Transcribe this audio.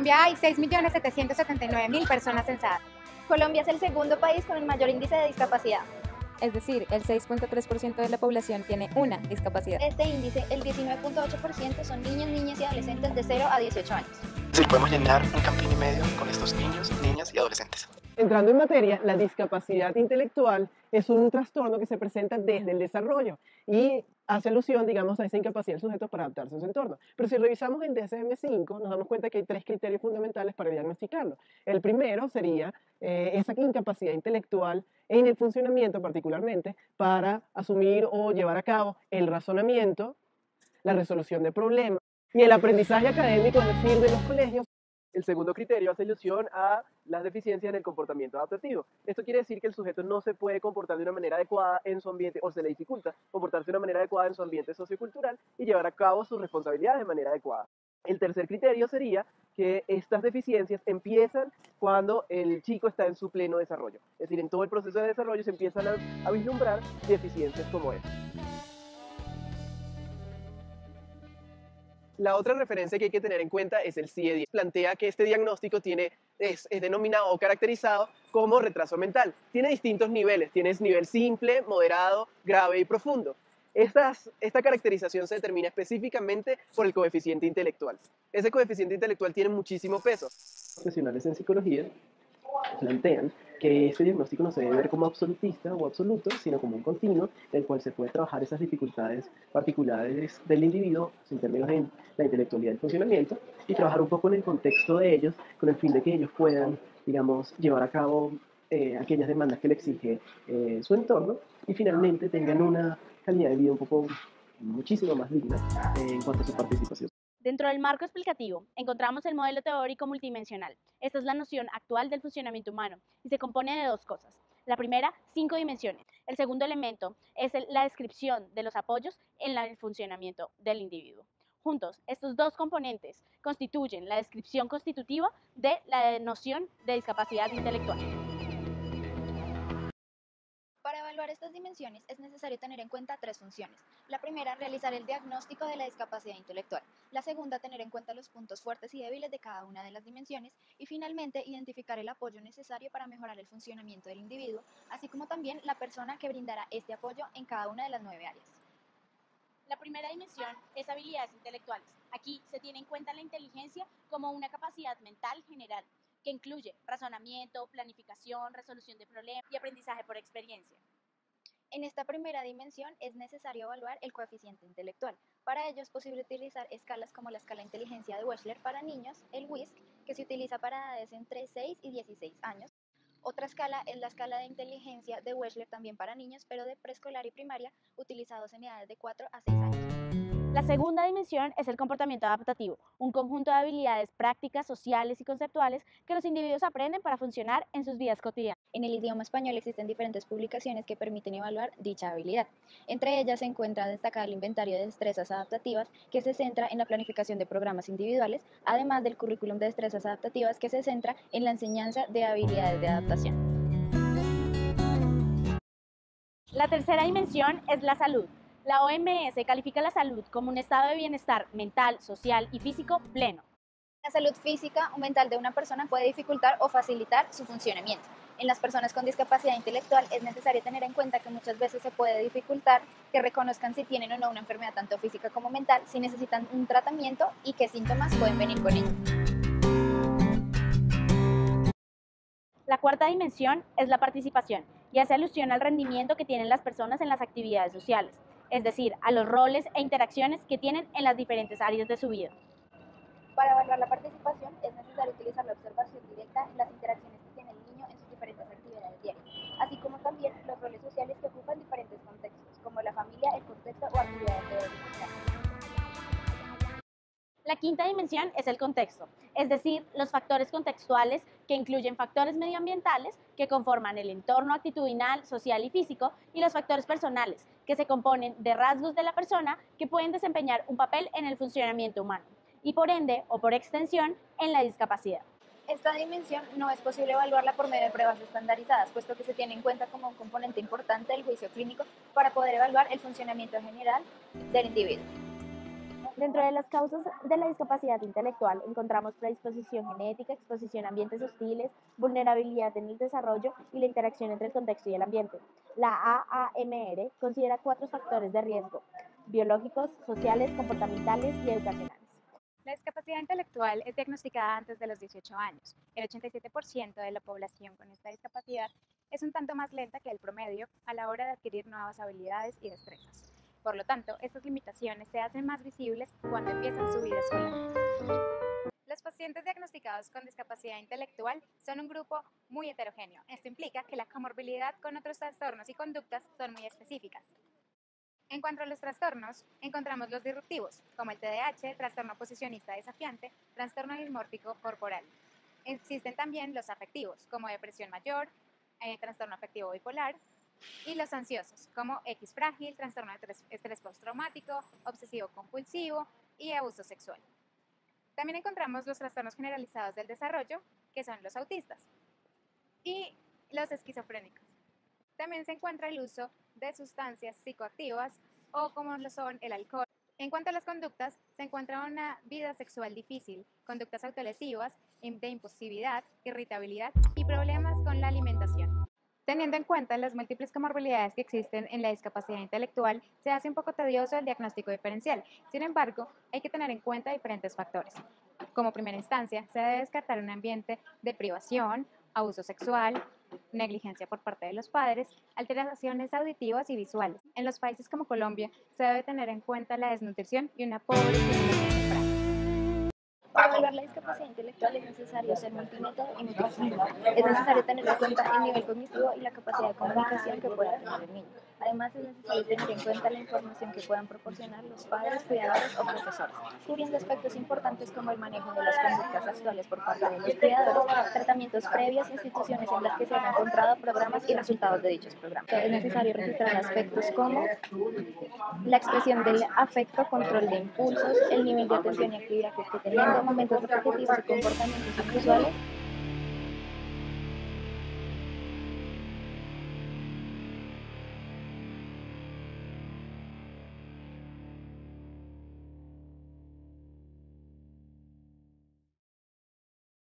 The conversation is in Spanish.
Colombia hay 6.779.000 personas censadas. Colombia es el segundo país con el mayor índice de discapacidad. Es decir, el 6.3% de la población tiene una discapacidad. Este índice, el 19.8% son niños, niñas y adolescentes de 0 a 18 años. Sí, podemos llenar un campín y medio con estos niños, niñas y adolescentes. Entrando en materia, la discapacidad intelectual es un trastorno que se presenta desde el desarrollo y hace alusión, digamos, a esa incapacidad del sujeto para adaptarse a su entorno. Pero si revisamos el DSM-5, nos damos cuenta que hay 3 criterios fundamentales para diagnosticarlo. El primero sería esa incapacidad intelectual en el funcionamiento, particularmente, para asumir o llevar a cabo el razonamiento, la resolución de problemas y el aprendizaje académico, es decir, de los colegios. El segundo criterio hace alusión a las deficiencias en el comportamiento adaptativo. Esto quiere decir que el sujeto no se puede comportar de una manera adecuada en su ambiente, o se le dificulta comportarse de una manera adecuada en su ambiente sociocultural y llevar a cabo sus responsabilidades de manera adecuada. El tercer criterio sería que estas deficiencias empiezan cuando el chico está en su pleno desarrollo. Es decir, en todo el proceso de desarrollo se empiezan a vislumbrar deficiencias como esta. La otra referencia que hay que tener en cuenta es el CIE-10. Plantea que este diagnóstico es denominado o caracterizado como retraso mental. Tiene distintos niveles. Tienes nivel simple, moderado, grave y profundo. Esta caracterización se determina específicamente por el coeficiente intelectual. Ese coeficiente intelectual tiene muchísimo peso. Profesionales en psicología plantean que este diagnóstico no se debe ver como absolutista o absoluto, sino como un continuo en el cual se puede trabajar esas dificultades particulares del individuo en términos de la intelectualidad y el funcionamiento, y trabajar un poco en el contexto de ellos con el fin de que ellos puedan, digamos, llevar a cabo aquellas demandas que le exige su entorno y finalmente tengan una calidad de vida muchísimo más digna en cuanto a su participación. Dentro del marco explicativo, encontramos el modelo teórico multidimensional. Esta es la noción actual del funcionamiento humano y se compone de dos cosas. La primera, 5 dimensiones. El segundo elemento es la descripción de los apoyos en el funcionamiento del individuo. Juntos, estos dos componentes constituyen la descripción constitutiva de la noción de discapacidad intelectual. Para evaluar estas dimensiones es necesario tener en cuenta 3 funciones. La primera, realizar el diagnóstico de la discapacidad intelectual. La segunda, tener en cuenta los puntos fuertes y débiles de cada una de las dimensiones. Y finalmente, identificar el apoyo necesario para mejorar el funcionamiento del individuo, así como también la persona que brindará este apoyo en cada una de las 9 áreas. La primera dimensión es habilidades intelectuales. Aquí se tiene en cuenta la inteligencia como una capacidad mental general, que incluye razonamiento, planificación, resolución de problemas y aprendizaje por experiencia. En esta primera dimensión es necesario evaluar el coeficiente intelectual. Para ello es posible utilizar escalas como la escala de inteligencia de Wechsler para niños, el WISC, que se utiliza para edades entre 6 y 16 años. Otra escala es la escala de inteligencia de Wechsler también para niños, pero de preescolar y primaria, utilizados en edades de 4 a 6 años. La segunda dimensión es el comportamiento adaptativo, un conjunto de habilidades prácticas, sociales y conceptuales que los individuos aprenden para funcionar en sus vidas cotidianas. En el idioma español existen diferentes publicaciones que permiten evaluar dicha habilidad. Entre ellas se encuentra destacado el inventario de destrezas adaptativas, que se centra en la planificación de programas individuales, además del currículum de destrezas adaptativas, que se centra en la enseñanza de habilidades de adaptación. La tercera dimensión es la salud. La OMS califica la salud como un estado de bienestar mental, social y físico pleno. La salud física o mental de una persona puede dificultar o facilitar su funcionamiento. En las personas con discapacidad intelectual es necesario tener en cuenta que muchas veces se puede dificultar que reconozcan si tienen o no una enfermedad tanto física como mental, si necesitan un tratamiento y qué síntomas pueden venir con ello. La cuarta dimensión es la participación y hace alusión al rendimiento que tienen las personas en las actividades sociales, es decir, a los roles e interacciones que tienen en las diferentes áreas de su vida. Para evaluar la participación es necesario utilizar la observación directa en las interacciones que tiene el niño en sus diferentes actividades diarias, así como también los roles sociales que ocupan diferentes contextos, como la familia, el contexto o actividades de orden social. La quinta dimensión es el contexto, es decir, los factores contextuales que incluyen factores medioambientales que conforman el entorno actitudinal, social y físico, y los factores personales que se componen de rasgos de la persona que pueden desempeñar un papel en el funcionamiento humano y por ende o por extensión en la discapacidad. Esta dimensión no es posible evaluarla por medio de pruebas estandarizadas, puesto que se tiene en cuenta como un componente importante del juicio clínico para poder evaluar el funcionamiento general del individuo. Dentro de las causas de la discapacidad intelectual encontramos predisposición genética, exposición a ambientes hostiles, vulnerabilidad en el desarrollo y la interacción entre el contexto y el ambiente. La AAMR considera 4 factores de riesgo: biológicos, sociales, comportamentales y educacionales. La discapacidad intelectual es diagnosticada antes de los 18 años. El 87% de la población con esta discapacidad es un tanto más lenta que el promedio a la hora de adquirir nuevas habilidades y destrezas. Por lo tanto, estas limitaciones se hacen más visibles cuando empiezan su vida escolar. Los pacientes diagnosticados con discapacidad intelectual son un grupo muy heterogéneo. Esto implica que la comorbilidad con otros trastornos y conductas son muy específicas. En cuanto a los trastornos, encontramos los disruptivos, como el TDAH, trastorno posicionista desafiante, trastorno dismórfico corporal. Existen también los afectivos, como depresión mayor, trastorno afectivo bipolar, y los ansiosos, como X frágil, trastorno de estrés postraumático, obsesivo compulsivo y abuso sexual. También encontramos los trastornos generalizados del desarrollo, que son los autistas, y los esquizofrénicos. También se encuentra el uso de sustancias psicoactivas o como lo son el alcohol. En cuanto a las conductas, se encuentra una vida sexual difícil, conductas autolesivas, de impulsividad, irritabilidad y problemas con la alimentación. Teniendo en cuenta las múltiples comorbilidades que existen en la discapacidad intelectual, se hace un poco tedioso el diagnóstico diferencial. Sin embargo, hay que tener en cuenta diferentes factores. Como primera instancia, se debe descartar un ambiente de privación, abuso sexual, negligencia por parte de los padres, alteraciones auditivas y visuales. En los países como Colombia, se debe tener en cuenta la desnutrición y una pobre estimulación temprana. Para evaluar la discapacidad intelectual es necesario ser multimétodo y multidisciplinar. Es necesario tener en cuenta el nivel cognitivo y la capacidad de comunicación que pueda tener el niño. Además, es necesario tener en cuenta la información que puedan proporcionar los padres, cuidadores o profesores, cubriendo aspectos importantes como el manejo de las conductas actuales por parte de los cuidadores, tratamientos previos, instituciones en las que se han encontrado programas y resultados de dichos programas. Es necesario registrar aspectos como la expresión del afecto, control de impulsos, el nivel de atención y actividad que esté teniendo, momentos repetitivos y comportamientos inusuales,